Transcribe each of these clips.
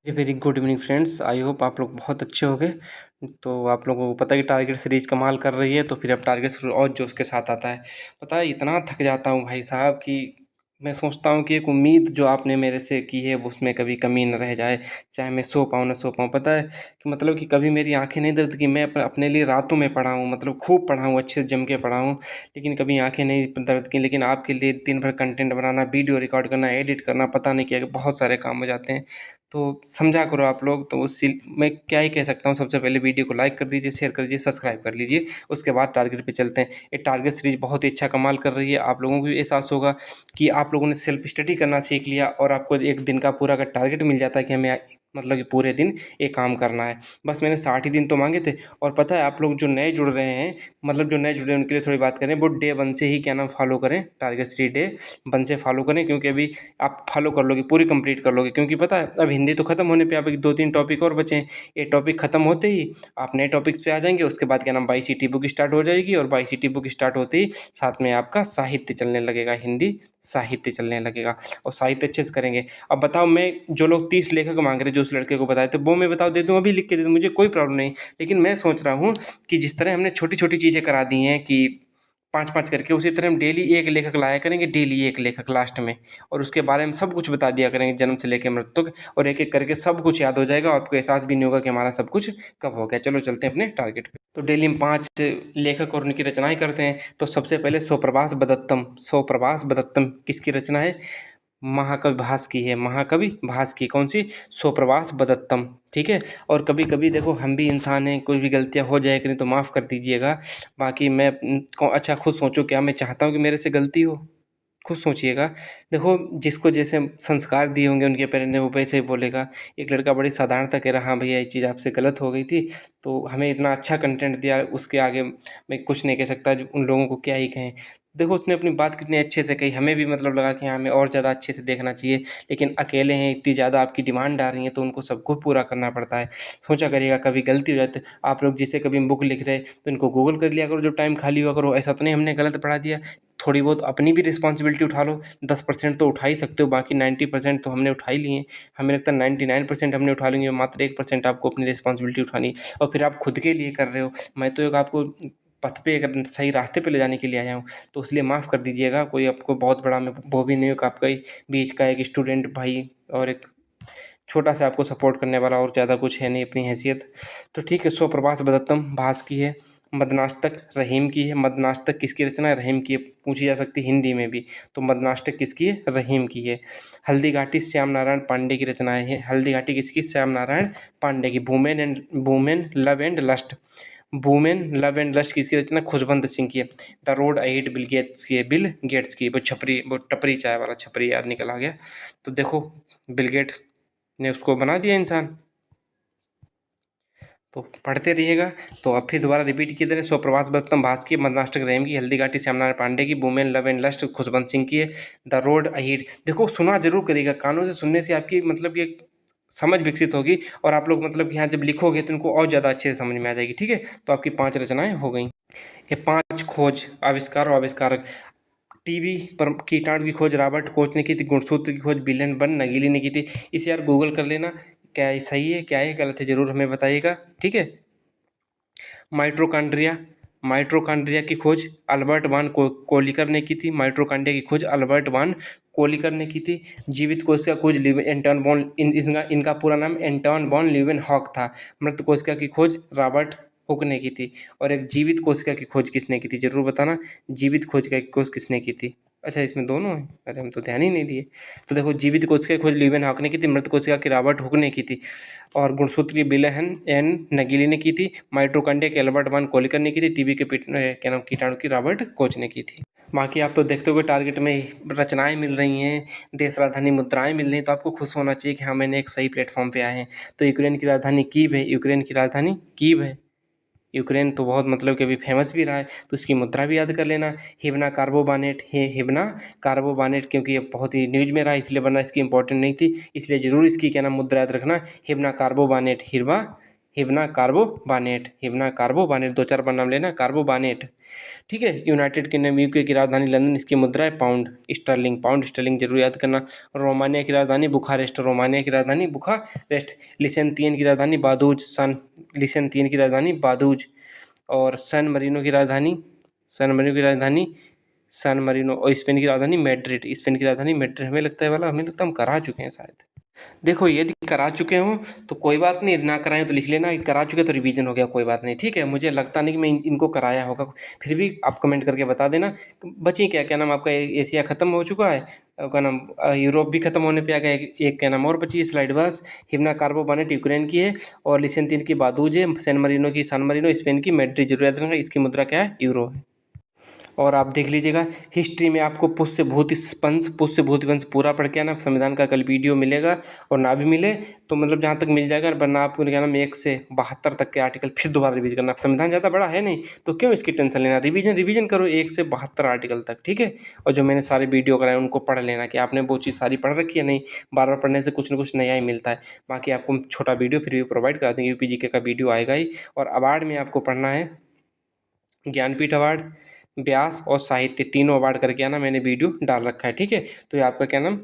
Ji, very good evening friends. I hope आप लोग बहुत अच्छे होंगे। तो आप लोगों को पता है कि टारगेट सीरीज कमाल कर रही है, तो फिर अब टारगेट सीरीज और जोश के साथ आता है। पता है इतना थक जाता हूँ भाई साहब कि मैं सोचता हूँ कि एक उम्मीद जो आपने मेरे से की है उसमें कभी कमी न रह जाए, चाहे मैं सो पाऊँ ना सो पाऊँ। पता है कि मतलब कि कभी मेरी आंखें नहीं दर्द की, मैं अपने लिए रातों में पढ़ा हूँ, मतलब खूब पढ़ा हूँ, अच्छे से जम के पढ़ा हूँ, लेकिन कभी आंखें नहीं दर्द की। लेकिन आपके लिए दिन भर कंटेंट बनाना, वीडियो रिकॉर्ड करना, एडिट करना, पता नहीं क्या बहुत सारे काम हो जाते हैं। तो समझा करो आप लोग। तो उसी मैं क्या ही कह सकता हूँ, सबसे पहले वीडियो को लाइक कर दीजिए, शेयर कर दीजिए, सब्सक्राइब कर लीजिए। उसके बाद टारगेट पे चलते हैं। ये टारगेट सीरीज बहुत ही अच्छा कमाल कर रही है। आप लोगों को भी एहसास होगा कि आप लोगों ने सेल्फ स्टडी करना सीख लिया और आपको एक दिन का पूरा का टारगेट मिल जाता है कि हमें मतलब कि पूरे दिन ये काम करना है। बस मैंने 60 ही दिन तो मांगे थे। और पता है आप लोग जो नए जुड़ रहे हैं, मतलब जो नए जुड़े हैं उनके लिए थोड़ी बात करें, वो डे 1 से ही क्या नाम फॉलो करें, टारगेट सीरीज डे 1 से फॉलो करें, क्योंकि अभी आप फॉलो कर लोगे, पूरी कंप्लीट कर लोगे। क्योंकि पता है अब हिंदी तो खत्म होने पे अब एक 2-3 टॉपिक और बचे हैं। ये टॉपिक खत्म होते ही आप नए टॉपिक्स पे आ जाएंगे। उसके बाद क्या नाम वाईसीटी बुक स्टार्ट हो जाएगी, और वाईसीटी बुक स्टार्ट होते ही साथ में आपका साहित्य चलने लगेगा, हिंदी साहित्य चलने लगेगा, और साहित्य अच्छे से करेंगे। अब बताओ, मैं जो लोग 30 लेखक मांग रहे जो उस लड़के को बताए थे, वो मैं बताओ दे दूँ, अभी लिख के दे दूँ, मुझे कोई प्रॉब्लम नहीं। लेकिन मैं सोच रहा हूँ कि जिस तरह हमने छोटी छोटी चीज़ें करा दी हैं कि 5-5 करके, उसी तरह हम डेली एक लेखक लाया करेंगे, डेली एक लेखक लास्ट में, और उसके बारे में सब कुछ बता दिया करेंगे, जन्म से लेकर मृत्यु तक, और एक एक करके सब कुछ याद हो जाएगा, और आपको एहसास भी नहीं होगा कि हमारा सब कुछ कब हो गया। चलो चलते हैं अपने टारगेट पे। तो डेली हम 5 लेखक और उनकी रचनाएं करते हैं। तो सबसे पहले स्वप्रभास बदत्तम। स्वप्रभास बदत्तम किसकी रचना है? महाकवि भास की है। महाकवि भास की कौन सी? स्वप्रभास बदत्तम। ठीक है। और कभी कभी देखो हम भी इंसान हैं, कोई भी गलतियां हो जाए करें तो माफ़ कर दीजिएगा। बाकी मैं अच्छा खुद सोचो, क्या मैं चाहता हूँ कि मेरे से गलती हो? खुद सोचिएगा। देखो, जिसको जैसे संस्कार दिए होंगे उनके पेरेंट्स ने, वो वैसे ही बोलेगा। एक लड़का बड़ी साधारणता कह रहा, हाँ भैया ये चीज़ आपसे गलत हो गई थी, तो हमें इतना अच्छा कंटेंट दिया, उसके आगे मैं कुछ नहीं कह सकता, जो उन लोगों को क्या ही कहें। देखो उसने अपनी बात कितनी अच्छे से कही, हमें भी मतलब लगा कि हाँ हमें और ज़्यादा अच्छे से देखना चाहिए। लेकिन अकेले हैं, इतनी ज़्यादा आपकी डिमांड आ रही है, तो उनको सबको पूरा करना पड़ता है। सोचा करिएगा, कभी गलती हो जाती। आप लोग जिसे कभी बुक लिख रहे तो इनको गूगल कर लिया करो, जो टाइम खाली हुआ करो। ऐसा तो नहीं हमने गलत पढ़ा दिया। थोड़ी बहुत अपनी भी रिस्पॉन्सिबिलिटी उठा लो। 10% तो उठा ही सकते हो, बाकी 90% तो हमने उठा ही लिए हैं। हमें लगता है 99% हमने उठा लेंगे, मात्र 1% आपको अपनी रिस्पॉन्सिबिलिटी उठानी है, और फिर आप खुद के लिए कर रहे हो। मैं तो एक आपको पथ पे, एक सही रास्ते पे ले जाने के लिए आया हूँ। तो इसलिए माफ़ कर दीजिएगा। कोई आपको बहुत बड़ा मैं वो भी नहीं हूँ कि आपका ही बीच का एक स्टूडेंट भाई, और एक छोटा सा आपको सपोर्ट करने वाला, और ज़्यादा कुछ है नहीं अपनी हैसियत। तो ठीक है। स्वप्रभास बदत्तम भास की है। मदनाष्टक रहीम की है। मदनाष्टक किसकी रचना है? रहीम की है। पूछी जा सकती है हिंदी में भी। तो मदनाष्टक किसकी है? रहीम की है। हल्दी घाटी श्याम नारायण पांडे की रचनाएं हैं। हल्दी घाटी किसकी? श्याम नारायण पांडे की। Women love and lust. Women love and lust किसकी रचना? खुशबंत सिंह की है। The road ahead Bill Gates की है। बिल गेट्स की। वो छपरी, वो टपरी चाय वाला छपरी याद निकल आ गया। तो देखो, बिल गेट ने उसको बना दिया इंसान। तो पढ़ते रहिएगा। तो अब फिर दोबारा रिपीट किए दे रहे। स्वप्रभास बदत्तम भास की, मदनाष्टक रहीम की, हल्दी घाटी श्यामनारायण पांडे की, women love and lust Khushwant Singh की है, द रोड अहीड। देखो सुना जरूर करिएगा, कानों से सुनने से आपकी मतलब ये समझ विकसित होगी, और आप लोग मतलब यहाँ जब लिखोगे तो इनको और ज़्यादा अच्छे से समझ में आ जाएगी। ठीक है। तो आपकी 5 रचनाएं हो गई। ये 5 खोज, आविष्कार और आविष्कारक। टीबी पर कीटाणु की खोज रॉबर्ट कोच ने की थी। गुणसूत्र की खोज विलियम बन नगीली ने की थी। इसे यार गूगल कर लेना। क्या ये सही है, क्या है गलत है, ज़रूर हमें बताइएगा। ठीक है। माइटोकॉन्ड्रिया। माइटोकॉन्ड्रिया की खोज अल्बर्ट वान कोलिकर ने की थी। माइटोकॉन्ड्रिया की खोज अल्बर्ट वान कोलिकर ने की थी। जीवित कोशिका खोज एंटन बॉन, इनका पूरा नाम एंटन बॉन ल्यूवेनहॉक था। मृत कोशिका की खोज रॉबर्ट हुक ने की थी। और एक जीवित कोशिका की खोज किसने की थी, जरूर बताना। जीवित कोशिका की खोज किसने की थी? अच्छा, इसमें दोनों हैं, अरे हम तो ध्यान ही नहीं दिए। तो देखो, जीवित कोशिका की खोज ल्यूवेनहॉक ने की थी, मृत कोशिका की रॉबर्ट हुक ने की थी, और गुणसूत्र की विलेहन एन नगीली ने की थी। माइटोकॉन्ड्रिया की अल्बर्ट वान कोलिकर ने की थी। टीबी के क्या नाम कीटाणु की रॉबर्ट कोच ने की थी। बाकी आप तो देखते हो टारगेट में रचनाएं मिल रही हैं, देश राजधानी मुद्राएं मिल रही हैं, तो आपको खुश होना चाहिए कि हाँ मैंने एक सही प्लेटफॉर्म पे आए हैं। तो यूक्रेन की राजधानी कीव है। यूक्रेन की राजधानी कीव है। यूक्रेन तो बहुत मतलब कि अभी फेमस भी रहा है, तो इसकी मुद्रा भी याद कर लेना। हिबना कार्बोबानेट है। हिबना कार्बोबानेट, क्योंकि ये बहुत ही न्यूज में रहा इसलिए, वरना इसकी इंपॉर्टेंट नहीं थी, इसलिए जरूर इसकी क्या नाम मुद्रा याद रखना। हिबना कार्बोबानेट। हिरवा हिबना कार्बोबानेट, हिबना कार्बोबानेट, 2-4 बार नाम लेना, कार्बोबानेट। ठीक है। यूनाइटेड किंगडम यूके की राजधानी लंदन, इसकी मुद्रा है पाउंड स्टर्लिंग, पाउंड स्टर्लिंग जरूर याद करना। रोमानिया की राजधानी बुखारेस्ट, रोमानिया की राजधानी बुखारेस्ट। लिसेंतियन की राजधानी बादूज, लिसेंतियन की राजधानी बादूज। और सैन मरीनो की राजधानी सैन मरीनो। और स्पेन की राजधानी मैड्रिड, स्पेन की राजधानी मैड्रिड। हमें लगता है वाला, हमें लगता है हम करा चुके हैं शायद। देखो यदि करा चुके हो तो कोई बात नहीं, ना कराएं तो लिख लेना, करा चुके तो रिवीजन हो गया, कोई बात नहीं। ठीक है, मुझे लगता नहीं कि मैं इनको कराया होगा, फिर भी आप कमेंट करके बता देना। बची क्या क्या नाम आपका, एशिया ख़त्म हो चुका है, क्या नाम यूरोप भी खत्म होने पे आ गया। एक क्या नाम और बची है स्लाइड बस। हिमना कार्बोबानेट यूक्रेन की है, और लिसेंतिन की बादूज है, सान मरीनो स्पेन की, मैड्रिड जरूर याद रखना, इसकी मुद्रा क्या है, यूरो है। और आप देख लीजिएगा हिस्ट्री में आपको पुष्य भूत वंश पूरा पढ़ के आना। संविधान का कल वीडियो मिलेगा, और ना भी मिले तो मतलब जहाँ तक मिल जाएगा, वरना आपको क्या नाम 1 से 72 तक के आर्टिकल फिर दोबारा रिवीजन करना। संविधान ज़्यादा बड़ा है नहीं, तो क्यों इसकी टेंशन लेना, रिवीजन करो 1 से 72 आर्टिकल तक। ठीक है। और जो मैंने सारे वीडियो कराए उनको पढ़ लेना, कि आपने वो चीज़ सारी पढ़ रखी है नहीं, बार बार पढ़ने से कुछ ना कुछ नया ही मिलता है। बाकी आपको छोटा वीडियो फिर भी प्रोवाइड करा देंगे, UPGK का वीडियो आएगा ही। और अवार्ड में आपको पढ़ना है ज्ञानपीठ अवार्ड, व्यास और साहित्य, तीनों अवार्ड करके आना, मैंने वीडियो डाल रखा है। ठीक है। तो ये आपका क्या नाम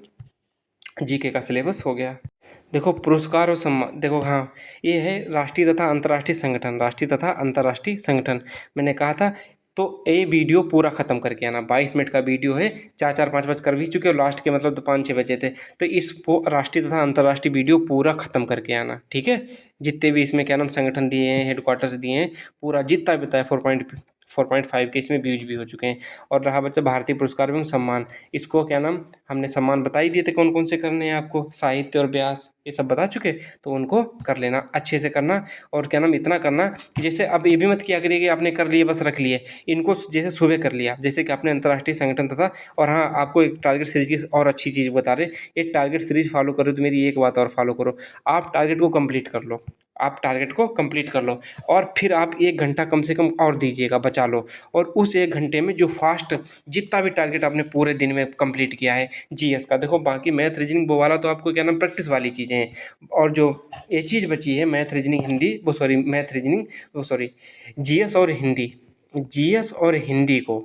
GK का सिलेबस हो गया। देखो पुरस्कार और सम्मान, देखो हाँ, ये है राष्ट्रीय तथा अंतर्राष्ट्रीय संगठन, राष्ट्रीय तथा अंतर्राष्ट्रीय संगठन मैंने कहा था। तो ये वीडियो पूरा ख़त्म करके आना, 22 मिनट का वीडियो है, 4-4-5 कर भी चुके हो, लास्ट के मतलब तो 5-6 बजे थे। तो इस राष्ट्रीय तथा अंतर्राष्ट्रीय वीडियो पूरा ख़त्म करके आना। ठीक है। जितने भी इसमें क्या नाम संगठन दिए हैं, हेडक्वार्टर्स दिए हैं, पूरा जितना भी बताया 4.5 के इसमें व्यूज भी हो चुके हैं। और रहा बच्चा भारतीय पुरस्कार एवं सम्मान, इसको क्या नाम हमने सम्मान बता ही दिए थे कौन कौन से करने हैं आपको, साहित्य और व्यास ये सब बता चुके, तो उनको कर लेना, अच्छे से करना। और क्या नाम इतना करना कि जैसे अब ये भी मत किया करिए कि आपने कर लिए बस रख लिए, इनको जैसे सुबह कर लिया, जैसे कि आपने अंतर्राष्ट्रीय संगठन तथा। और हाँ, आपको एक टारगेट सीरीज की और अच्छी चीज़ बता रहे, एक टारगेट सीरीज फॉलो करो तो मेरी एक बात और फॉलो करो, आप टारगेट को कंप्लीट कर लो, आप टारगेट को कंप्लीट कर लो, और फिर आप 1 घंटा कम से कम और दीजिएगा, बचा लो। और उस 1 घंटे में जो फास्ट जितना भी टारगेट आपने पूरे दिन में कंप्लीट किया है GS का, देखो बाकी मैथ रीजनिंग वो वाला तो आपको क्या नाम प्रैक्टिस वाली चीज़ें हैं। और जो ये चीज़ बची है मैथ रीजनिंग हिंदी, वो सॉरी मैथ रीजनिंग, वो सॉरी GS और हिंदी, GS और हिंदी को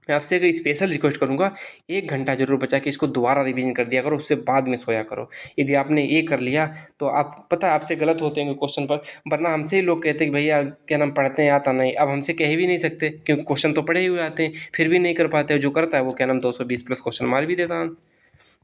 मैं आपसे एक स्पेशल रिक्वेस्ट करूंगा, 1 घंटा जरूर बचा के इसको दोबारा रिवीजन कर दिया करो, उससे बाद में सोया करो। यदि आपने ये कर लिया तो आप पता है आपसे गलत होते हैं क्वेश्चन पर, वरना हमसे ही लोग कहते हैं कि भैया क्या नाम पढ़ते हैं आता नहीं। अब हमसे कह भी नहीं सकते क्योंकि क्वेश्चन तो पढ़े हुए आते हैं, फिर भी नहीं कर पाते। जो करता है वो क्या नाम 220 प्लस क्वेश्चन मार भी देता है।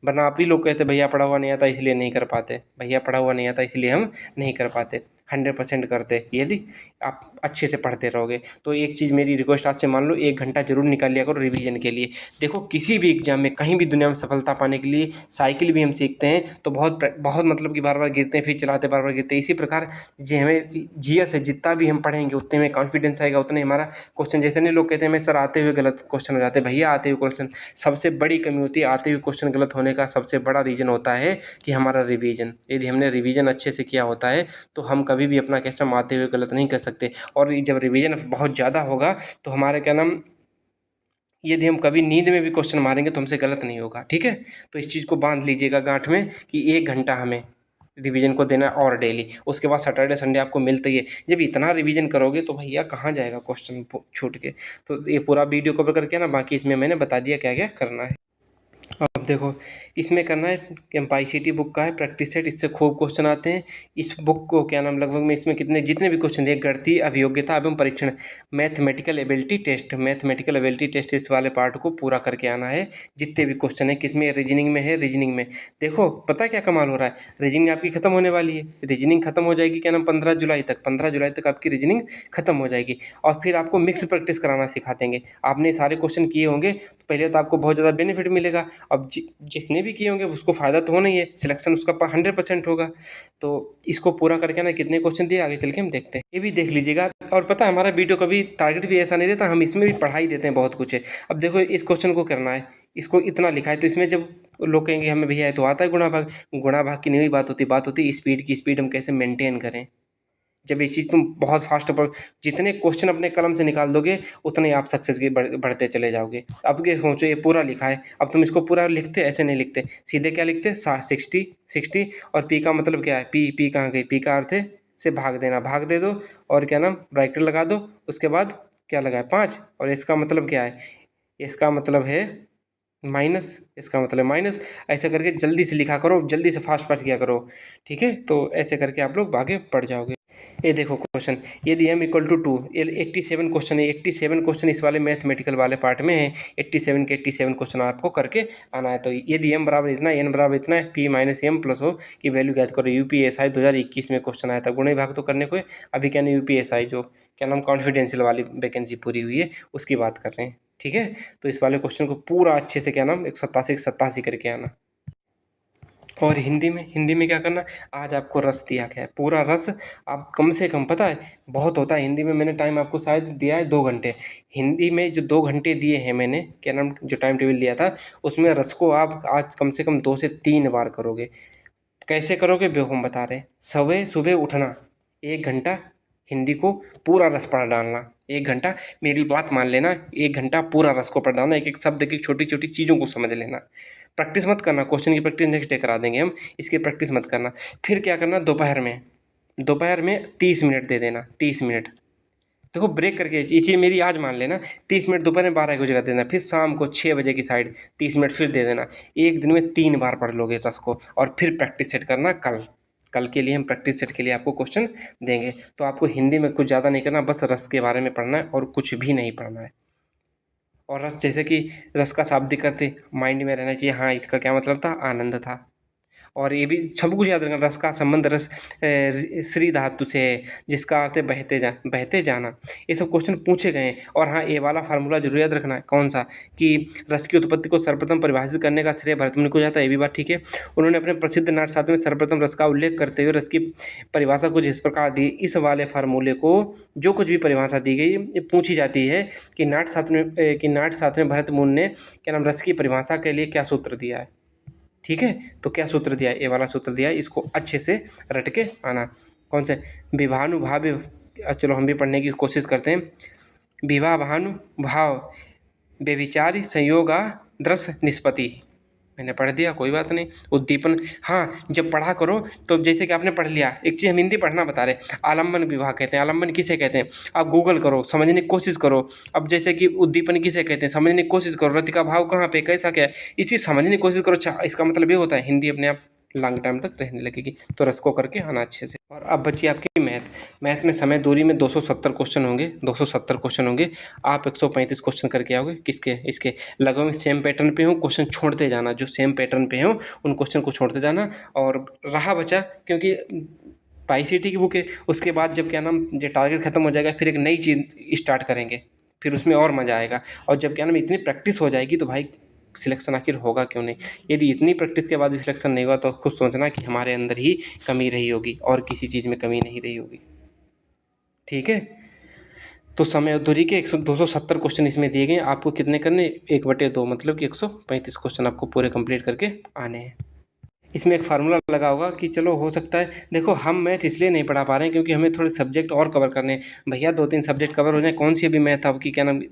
वरना आप ही लोग कहते भैया पढ़ा हुआ नहीं आता इसलिए नहीं कर पाते, भैया पढ़ा हुआ नहीं आता इसलिए हम नहीं कर पाते। 100% करते यदि आप अच्छे से पढ़ते रहोगे। तो एक चीज़ मेरी रिक्वेस्ट आज से मान लो, 1 घंटा जरूर निकाल लिया करो रिवीजन के लिए। देखो किसी भी एग्जाम में कहीं भी दुनिया में सफलता पाने के लिए साइकिल भी हम सीखते हैं तो बहुत बहुत मतलब कि बार बार गिरते हैं फिर चलाते, बार बार गिरते हैं। इसी प्रकार जो हमें GS है जितना भी हम पढ़ेंगे उतने में कॉन्फिडेंस आएगा, उतने हमारा क्वेश्चन, जैसे नहीं लोग कहते हैं मैं सर आते हुए गलत क्वेश्चन हो जाते हैं, भैया आते हुए क्वेश्चन सबसे बड़ी कमी होती है। आते हुए क्वेश्चन गलत होने का सबसे बड़ा रीज़न होता है कि हमारा रिवीजन, यदि हमने रिवीजन अच्छे से किया होता है तो हम कभी भी अपना क्वेश्चन आते हुए गलत नहीं कर सकते। और जब रिवीजन बहुत ज़्यादा होगा तो हमारे क्या नाम, यदि हम कभी नींद में भी क्वेश्चन मारेंगे तो हमसे गलत नहीं होगा। ठीक है। तो इस चीज़ को बांध लीजिएगा गांठ में कि 1 घंटा हमें रिवीजन को देना और डेली, उसके बाद सैटरडे संडे आपको मिलता ही है। जब इतना रिवीजन करोगे तो भैया कहाँ जाएगा क्वेश्चन छूट के। तो ये पूरा वीडियो कवर करके ना, बाकी इसमें मैंने बता दिया क्या क्या करना है। अब देखो इसमें करना है एमपीआईसीटी बुक का है प्रैक्टिस सेट, इससे खूब क्वेश्चन आते हैं। इस बुक को क्या नाम लगभग में इसमें कितने जितने भी क्वेश्चन दिए, गणितीय अभियोग्यता एवं परीक्षण, मैथमेटिकल एबिलिटी टेस्ट, इस वाले पार्ट को पूरा करके आना है। जितने भी क्वेश्चन है किसमें, रीजनिंग में है। रीजनिंग में देखो पता क्या कमाल हो रहा है, रीजनिंग आपकी खत्म होने वाली है, रीजनिंग खत्म हो जाएगी क्या नाम 15 जुलाई तक, 15 जुलाई तक आपकी रीजनिंग खत्म हो जाएगी। और फिर आपको मिक्स प्रैक्टिस कराना सिखा देंगे। आपने सारे क्वेश्चन किए होंगे तो पहले तो आपको बहुत ज़्यादा बेनिफिट मिलेगा। अब जितने भी किए होंगे उसको फ़ायदा तो होना ही है, सिलेक्शन उसका 100% होगा। तो इसको पूरा करके ना कितने क्वेश्चन दिए आगे चल के हम देखते हैं, ये भी देख लीजिएगा। और पता है हमारा वीडियो कभी टारगेट भी ऐसा नहीं रहता, हम इसमें भी पढ़ाई देते हैं बहुत कुछ है। अब देखो इस क्वेश्चन को करना है, इसको इतना लिखा है, तो इसमें जब लोग कहेंगे हमें भैया तो आता है गुणा भाग की नहीं बात होती स्पीड की, स्पीड हम कैसे मेंटेन करें। जब ये चीज़ तुम बहुत फास्ट पर जितने क्वेश्चन अपने कलम से निकाल दोगे उतने आप सक्सेस की बढ़ते चले जाओगे। अब ये सोचो ये पूरा लिखा है, अब तुम इसको पूरा लिखते ऐसे नहीं लिखते, सीधे क्या लिखते 60 60। और पी का मतलब क्या है, पी कहाँ गई, पी का अर्थ है से भाग देना, भाग दे दो और क्या नाम ब्रैकेट लगा दो, उसके बाद क्या लगाए 5, और इसका मतलब क्या है, इसका मतलब है माइनस, इसका मतलब माइनस। ऐसे करके जल्दी से लिखा करो, जल्दी से फास्ट फास्ट किया करो, ठीक है। तो ऐसे करके आप लोग आगे बढ़ जाओगे। ये देखो क्वेश्चन, यदि m इक्वल टू 2, ये 87 क्वेश्चन है, 87 क्वेश्चन इस वाले मैथमेटिकल वाले पार्ट में है। 87 के 87 क्वेश्चन आपको करके आना है। तो यदि m बराबर इतना, n बराबर इतना है, p minus M plus O की वैल्यू ज्ञात करो। यूपीएसआई 2021 में क्वेश्चन आया था, गुणे भाग तो करने को है। अभी क्या नहीं, यूपीएसआई जो क्या नाम कॉन्फिडेंशियल वाली वैकेंसी पूरी हुई है उसकी बात कर रहे हैं, ठीक है। तो इस वाले क्वेश्चन को पूरा अच्छे से क्या नाम 187 करके आना। और हिंदी में क्या करना, आज आपको रस दिया गया है, पूरा रस आप कम से कम, पता है बहुत होता है हिंदी में, मैंने टाइम आपको शायद दिया है 2 घंटे। हिंदी में जो 2 घंटे दिए हैं मैंने, क्या नाम जो टाइम टेबल दिया था, उसमें रस को आप आज कम से कम 2 से 3 बार करोगे। कैसे करोगे वो हम बता रहे हैं। सुबह सुबह उठना, 1 घंटा हिंदी को पूरा रस पढ़ डालना, 1 घंटा, मेरी बात मान लेना, 1 घंटा पूरा रस को पढ़ डालना, एक एक शब्द की छोटी छोटी चीज़ों को समझ लेना। प्रैक्टिस मत करना, क्वेश्चन की प्रैक्टिस नेक्स्ट डे करा देंगे हम, इसकी प्रैक्टिस मत करना। फिर क्या करना, दोपहर में 30 मिनट दे देना, 30 मिनट। देखो ब्रेक करके, ये चीज़ मेरी आज मान लेना, 30 मिनट दोपहर में 12-1 बजे का देना, फिर शाम को 6 बजे की साइड 30 मिनट फिर दे देना। एक दिन में 3 बार पढ़ लोगे रस को, और फिर प्रैक्टिस सेट करना कल। कल के लिए हम प्रैक्टिस सेट के लिए आपको क्वेश्चन देंगे। तो आपको हिंदी में कुछ ज़्यादा नहीं करना, बस रस के बारे में पढ़ना है और कुछ भी नहीं पढ़ना है। और रस जैसे कि रस का शाब्दिक अर्थ माइंड में रहना चाहिए, हाँ इसका क्या मतलब था, आनंद था। और ये भी सब कुछ याद रखना, रस का संबंध रस श्री धातु से है, जिसका अर्थ है बहते जाना। ये सब क्वेश्चन पूछे गए हैं। और हाँ, ये वाला फार्मूला जरूर याद रखना है, कौन सा, कि रस की उत्पत्ति को सर्वप्रथम परिभाषित करने का श्रेय भरतमुनि को जाता है, ये भी बात ठीक है। उन्होंने अपने प्रसिद्ध नाट्यशास्त्र में सर्वप्रथम रस का उल्लेख करते हुए रस की परिभाषा कुछ इस प्रकार दी। इस वाले फार्मूले को जो कुछ भी परिभाषा दी गई ये पूछी जाती है कि नाट्यशास्त्र में भरतमुनि ने क्या नाम रस की परिभाषा के लिए क्या सूत्र दिया है, ठीक है। तो क्या सूत्र दिया है, ये वाला सूत्र दिया है, इसको अच्छे से रट के आना। कौन से, विभानुभाव, चलो हम भी पढ़ने की कोशिश करते हैं। विभाभानुभाव व्यभिचारी संयोगा दृश्य निष्पत्ति, मैंने पढ़ दिया, कोई बात नहीं। उद्दीपन, हाँ जब पढ़ा करो तो जैसे कि आपने पढ़ लिया, एक चीज़ हम हिंदी पढ़ना बता रहे, आलम्बन विवाह कहते हैं। आलम्बन किसे कहते हैं, आप गूगल करो, समझने की कोशिश करो। अब जैसे कि उद्दीपन किसे कहते हैं, समझने की कोशिश करो। रति का भाव कहाँ पे, कैसा क्या है, इसी समझने की कोशिश करो। अच्छा, इसका मतलब ये होता है, हिंदी अपने आप लॉन्ग टाइम तक रहने लगेगी। तो रस को करके आना अच्छे से। और अब बची आपकी मैथ में समय दूरी में 270 क्वेश्चन होंगे, 270 क्वेश्चन होंगे। आप 135 क्वेश्चन करके आओगे, किसके, इसके लगभग सेम पैटर्न पे हो, क्वेश्चन छोड़ते जाना, जो सेम पैटर्न पे हो उन क्वेश्चन को छोड़ते जाना। और रहा बचा, क्योंकि पाईसीटी की बुक है, उसके बाद जब क्या नाम जो टारगेट खत्म हो जाएगा, फिर एक नई चीज़ स्टार्ट करेंगे, फिर उसमें और मज़ा आएगा। और जब क्या नाम इतनी प्रैक्टिस हो जाएगी तो भाई सिलेक्शन आखिर होगा क्यों नहीं। यदि इतनी प्रैक्टिस के बाद सिलेक्शन नहीं हुआ तो खुद सोचना कि हमारे अंदर ही कमी रही होगी और किसी चीज़ में कमी नहीं रही होगी, ठीक है। तो समय और दूरी के 270 क्वेश्चन इसमें दिए गए हैं। आपको कितने करने, 1/2, मतलब कि 135 क्वेश्चन आपको पूरे कंप्लीट करके आने हैं। इसमें एक फार्मूला लगा होगा कि चलो हो सकता है, देखो हम मैथ इसलिए नहीं पढ़ा पा रहे हैं क्योंकि हमें थोड़े सब्जेक्ट और कवर करने हैं। भैया 2-3 सब्जेक्ट कवर हो जाए, कौन सी अभी मैथ आपकी क्या नाम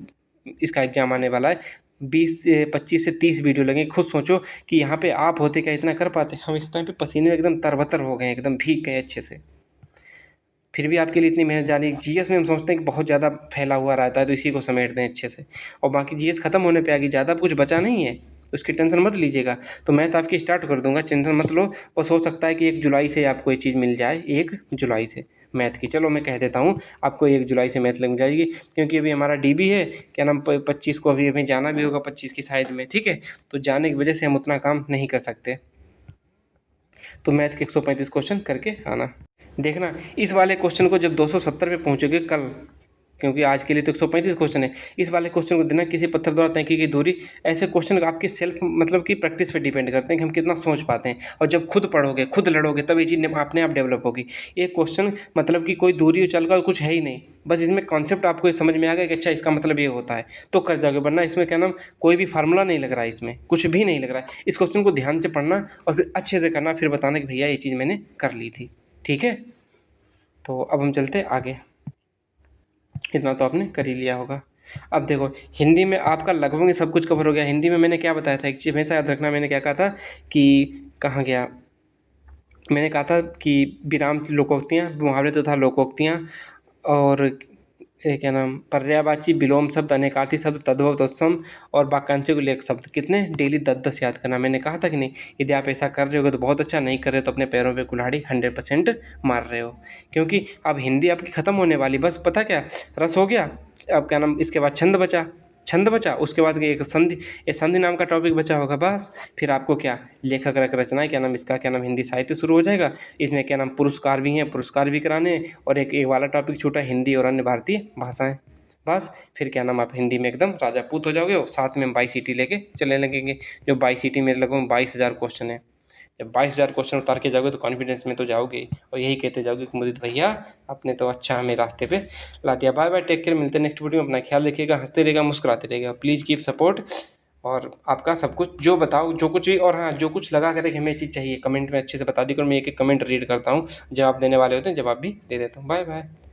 इसका एग्जाम आने वाला है, 25 से 30 वीडियो लगे। खुद सोचो कि यहाँ पे आप होते क्या इतना कर पाते, हम इस टाइम पे पसीने में एकदम तरबतर हो गए, एकदम भीग गए अच्छे से, फिर भी आपके लिए इतनी मेहनत जारी। जीएस में हम सोचते हैं कि बहुत ज़्यादा फैला हुआ रहता है तो इसी को समेट दें अच्छे से, और बाकी जीएस खत्म होने पे आ गई, ज़्यादा कुछ बचा नहीं है, उसकी टेंशन मत लीजिएगा। तो मैथ आपकी स्टार्ट कर दूंगा, टेंशन मत लो। बस हो सकता है कि 1 जुलाई से आपको ये चीज़ मिल जाए, 1 जुलाई से मैथ की, चलो मैं कह देता हूँ आपको 1 जुलाई से मैथ लग जाएगी, क्योंकि अभी हमारा डीबी है क्या नाम 25 को, अभी हमें जाना भी होगा 25 की साइड में, ठीक है। तो जाने की वजह से हम उतना काम नहीं कर सकते। तो मैथ के 135 क्वेश्चन करके आना। देखना इस वाले क्वेश्चन को जब 270 पे पहुँचोगे कल, क्योंकि आज के लिए तो 135 क्वेश्चन है, इस वाले क्वेश्चन को देना किसी पत्थर द्वारा तय की गई दूरी। ऐसे क्वेश्चन आपकी सेल्फ मतलब कि प्रैक्टिस पे डिपेंड करते हैं कि हम कितना सोच पाते हैं, और जब खुद पढ़ोगे खुद लड़ोगे तब ये चीज़ अपने आप डेवलप होगी। एक क्वेश्चन मतलब कि कोई दूरी चल कर कुछ है ही नहीं, बस इसमें कॉन्सेप्ट आपको समझ में आ गया कि अच्छा इसका मतलब ये होता है तो कर जाओगे, वरना इसमें क्या नाम कोई भी फार्मूला नहीं लग रहा है, इसमें कुछ भी नहीं लग रहा है। इस क्वेश्चन को ध्यान से पढ़ना और फिर अच्छे से करना, फिर बताना कि भैया ये चीज़ मैंने कर ली थी, ठीक है। तो अब हम चलते आगे, इतना तो आपने कर ही लिया होगा। अब देखो हिंदी में आपका लगभग सब कुछ कवर हो गया। हिंदी में मैंने क्या बताया था, एक चीज़ हमेशा याद रखना, मैंने क्या कहा था कि कहाँ गया, मैंने कहा था कि विराम लोकोक्तियाँ, मुहावरे तथा लोकोक्तियाँ और क्या नाम, पर्यायवाची विलोम शब्द, अनेकार्थी शब्द, तद्भव तत्सम और वाक्यांशों के लेख शब्द कितने डेली 10-10 याद करना। मैंने कहा था कि नहीं, यदि आप ऐसा कर रहे होगे तो बहुत अच्छा, नहीं कर रहे तो अपने पैरों पे कुल्हाड़ी 100% मार रहे हो, क्योंकि अब हिंदी आपकी ख़त्म होने वाली। बस पता क्या, रस हो गया, अब क्या नाम, इसके बाद छंद बचा, छंद बचा, उसके बाद एक संधि, ये संधि नाम का टॉपिक बचा होगा बस। फिर आपको क्या, लेखक रचनाएँ, क्या नाम इसका, क्या नाम, हिंदी साहित्य शुरू हो जाएगा। इसमें क्या नाम, पुरस्कार भी हैं, पुरस्कार भी कराने हैं, और एक वाला टॉपिक छूटा, हिंदी और अन्य भारतीय भाषाएँ। बस फिर क्या नाम, आप हिंदी में एकदम राजापूत हो जाओगे, और साथ में हम 22 लेके चलने लगेंगे। जो 22 मेरे लगभग 22,000 क्वेश्चन है। जब 22,000 क्वेश्चन उतार के जाओगे तो कॉन्फिडेंस में तो जाओगे ही, और यही कहते जाओगे कि मुदित भैया आपने तो अच्छा हमें रास्ते पे ला दिया। बाय बाय, टेक केयर, मिलते हैं नेक्स्ट वीडियो में। अपना ख्याल रखिएगा, हंसते रहिएगा, मुस्कुराते रहिएगा, प्लीज़ कीप सपोर्ट। और आपका सब कुछ जो बताओ, जो कुछ भी, और हाँ, जो कुछ लगा करे कि हमें ये चीज़ चाहिए, कमेंट में अच्छे से बता दी करो। मैं एक एक कमेंट रीड करता हूँ, जवाब देने वाले होते हैं जवाब भी दे देता हूँ। Bye bye.